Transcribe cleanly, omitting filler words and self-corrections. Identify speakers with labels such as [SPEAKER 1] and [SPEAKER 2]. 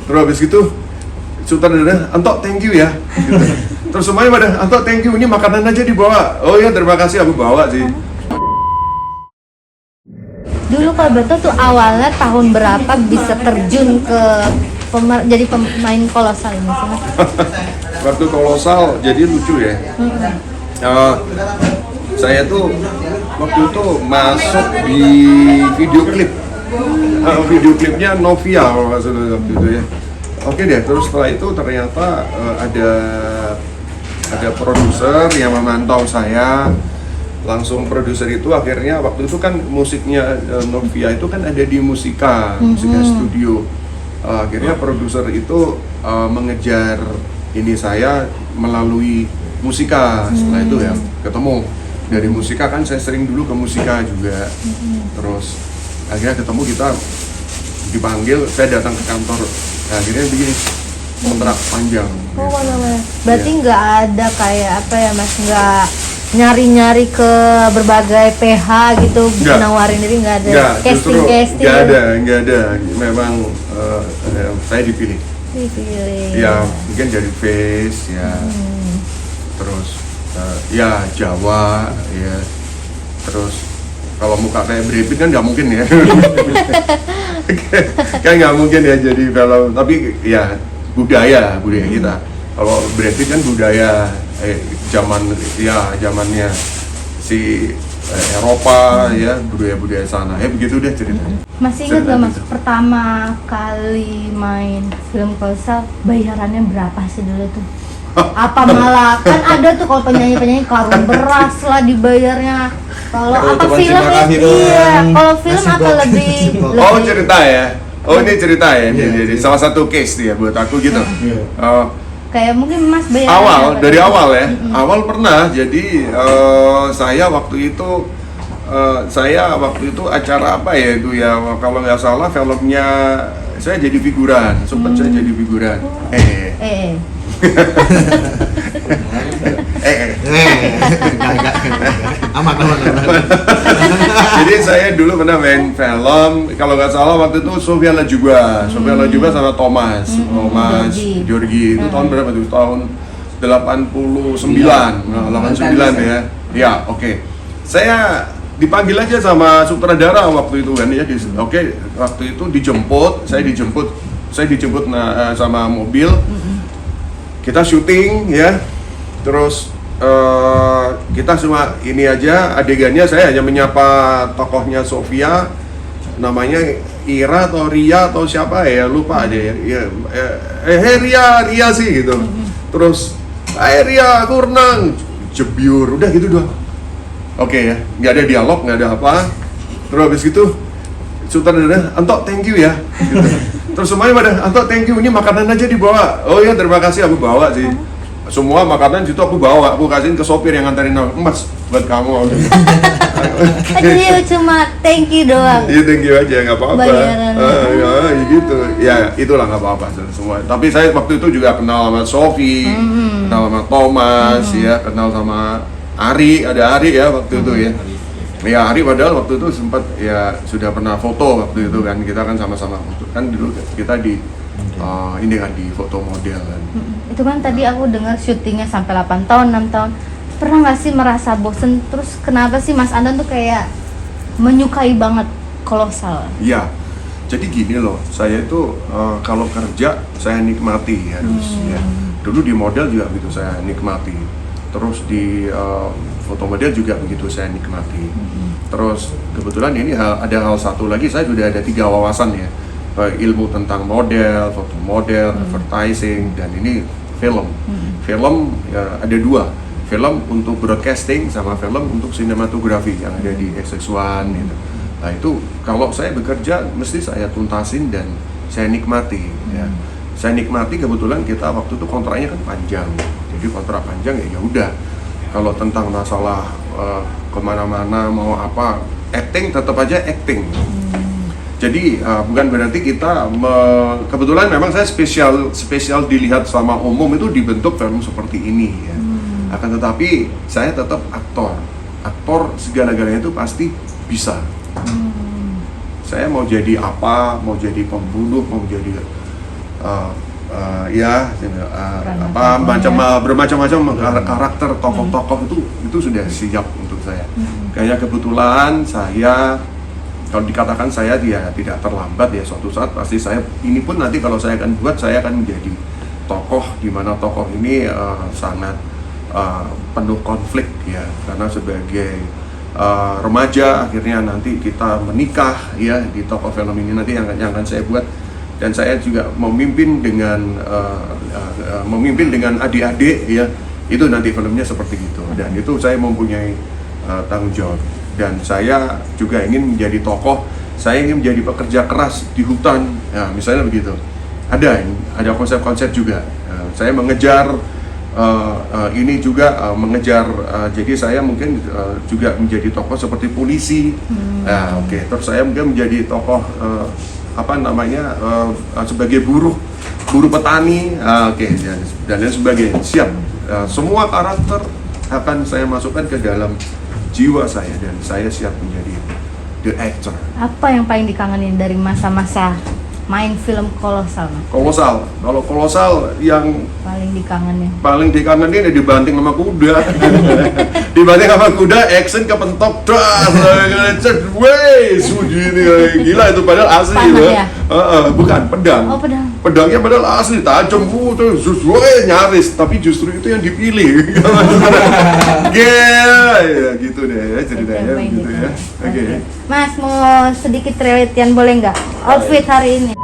[SPEAKER 1] Terus habis gitu sutradara, Anto thank you ya. Gitu. Terus semuanya pada, Anto thank you, ini makanan aja dibawa. Oh ya terima kasih, aku bawa sih.
[SPEAKER 2] Dulu kalau betul tuh awalnya tahun berapa bisa terjun ke jadi pemain kolosal ini sih Mas?
[SPEAKER 1] Waktu kolosal jadi lucu ya. Saya tuh waktu itu masuk di video klip. Video klipnya Novia kalau nggak salah waktu itu ya. Oke deh, terus setelah itu ternyata ada produser yang memantau saya. Langsung produser itu akhirnya waktu itu kan musiknya Novia itu kan ada di Musika Studio. Akhirnya produser itu mengejar ini saya melalui Musika. Setelah itu ya ketemu dari Musika, kan saya sering dulu ke Musika juga. Terus akhirnya ketemu, kita dipanggil, saya datang ke kantor. Nah, akhirnya bikin kontrak panjang.
[SPEAKER 2] Oh, berarti nggak ada kayak apa ya Mas, nggak nyari-nyari ke berbagai PH gitu, nawarin diri, nggak ada casting.
[SPEAKER 1] Nggak ada. Memang saya dipilih. Ya mungkin dari Face ya, terus ya Jawa ya, terus kalau muka kayak Brad Pitt kan nggak mungkin ya. Kan nggak mungkin ya jadi film, tapi ya budaya kita. Kalau Brad Pitt kan budaya zamannya si Eropa ya, budaya sana. Begitu deh ceritanya.
[SPEAKER 2] Masih ingat gak Mas pertama kali main film kolosal bayarannya berapa sih dulu tuh? Apa malah kan ada tuh kalau penyanyi karung beras lah dibayarnya. Kalau apa filmnya? Iya, kalau film apa lebih?
[SPEAKER 1] Oh cerita ya. Oh ini cerita ya. Jadi salah satu case dia buat aku gitu.
[SPEAKER 2] Kayak mungkin Mas bayar
[SPEAKER 1] dari awal ya. Awal pernah, jadi saya waktu itu acara apa ya itu ya, kalau nggak salah filmnya saya jadi figuran, sempat saya jadi figuran.
[SPEAKER 3] Aman.
[SPEAKER 1] Jadi saya dulu pernah main film, kalau nggak salah waktu itu Sofia Lajuba sama Thomas Georgi. Itu tahun berapa tuh? Tahun 89 ya. Ya, oke. Saya dipanggil aja sama sutradara waktu itu kan ya. Waktu itu saya dijemput sama mobil. Kita syuting ya. Terus kita cuma ini aja adegannya, saya hanya menyapa tokohnya Sofia, namanya Ira atau Ria atau siapa ya, lupa deh ya. Ria sih gitu. Terus Ria aku renang, jebyur, udah gitu doang. Oke ya, nggak ada dialog, nggak ada apa. Terus habis gitu sutradara, Anto thank you ya gitu. Terus semuanya pada, Anto thank you, ini makanan aja dibawa. Oh ya terima kasih, aku bawa sih. Semua makanan situ aku bawa, aku kasihin ke sopir yang nganterin, Mas buat kamu.
[SPEAKER 2] Jadi cuma thank you doang.
[SPEAKER 1] Iya thank you aja, nggak apa-apa. Ya gitu, ya itulah nggak apa-apa semua. Tapi saya waktu itu juga kenal sama Sofi, kenal sama Thomas, ya kenal sama Ari, ada Ari ya waktu itu ya. Ya Ari padahal waktu itu sempat ya sudah pernah foto waktu itu kan, kita kan sama-sama foto kan dulu kita di ini kan di foto model kan.
[SPEAKER 2] Itu kan tadi aku dengar syutingnya sampai 8 tahun, 6 tahun. Pernah nggak sih merasa bosen? Terus kenapa sih Mas Andan tuh kayak menyukai banget kolosal?
[SPEAKER 1] Iya, jadi gini loh, saya itu kalau kerja saya nikmati harus ya. Dulu di model juga begitu saya nikmati. Terus di foto model juga begitu saya nikmati. Terus kebetulan ini ada hal satu lagi, saya sudah ada 3 wawasan ya. Ilmu tentang model, foto model, advertising, dan ini film. Film ya, ada 2. Film untuk broadcasting sama film untuk sinematografi yang ada di XX1 gitu. Nah itu kalau saya bekerja mesti saya tuntasin dan saya nikmati ya. Saya nikmati, kebetulan kita waktu itu kontraknya kan panjang. Jadi kontrak panjang ya udah. Kalau tentang masalah kemana-mana mau apa, acting tetap aja acting. Jadi bukan berarti kita kebetulan memang saya spesial dilihat sama umum itu dibentuk film seperti ini ya. Akan tetapi saya tetap aktor segala-galanya itu pasti bisa. Saya mau jadi apa, mau jadi pembunuh, mau jadi ya bermacam-macam karakter tokoh-tokoh itu sudah siap untuk saya. Kayaknya kebetulan saya, kalau dikatakan saya dia tidak terlambat ya, suatu saat pasti saya ini pun nanti kalau saya akan buat, saya akan menjadi tokoh di mana tokoh ini sangat penuh konflik ya, karena sebagai remaja akhirnya nanti kita menikah ya di tokoh film ini nanti yang akan saya buat. Dan saya juga memimpin dengan adik-adik ya, itu nanti filmnya seperti itu. Dan itu saya mempunyai tanggung jawab. Dan saya juga ingin menjadi tokoh, saya ingin menjadi pekerja keras di hutan, ya, misalnya begitu. Ada konsep-konsep juga. Saya mengejar ini juga mengejar. Jadi saya mungkin juga menjadi tokoh seperti polisi. Terus saya mungkin menjadi tokoh sebagai buruh petani, dan lain sebagainya. Siap. Semua karakter akan saya masukkan ke dalam jiwa saya dan saya siap menjadi the actor.
[SPEAKER 2] Apa yang paling dikangenin dari masa-masa main film kolosal?
[SPEAKER 1] Kolosal. Kalau kolosal yang
[SPEAKER 2] paling dikangenin
[SPEAKER 1] ya dibanting sama kuda. Dibanting sama kuda, action kepentok, gila itu padahal asli loh.
[SPEAKER 2] Ya?
[SPEAKER 1] Bukan pedang.
[SPEAKER 2] Oh, pedang.
[SPEAKER 1] Pedangnya padahal asli, tajam nyaris, tapi justru itu yang dipilih. Ya gitu deh ceritanya gitu ya. Oke.
[SPEAKER 2] Mas, mau sedikit relatian boleh nggak? Outfit hari ini.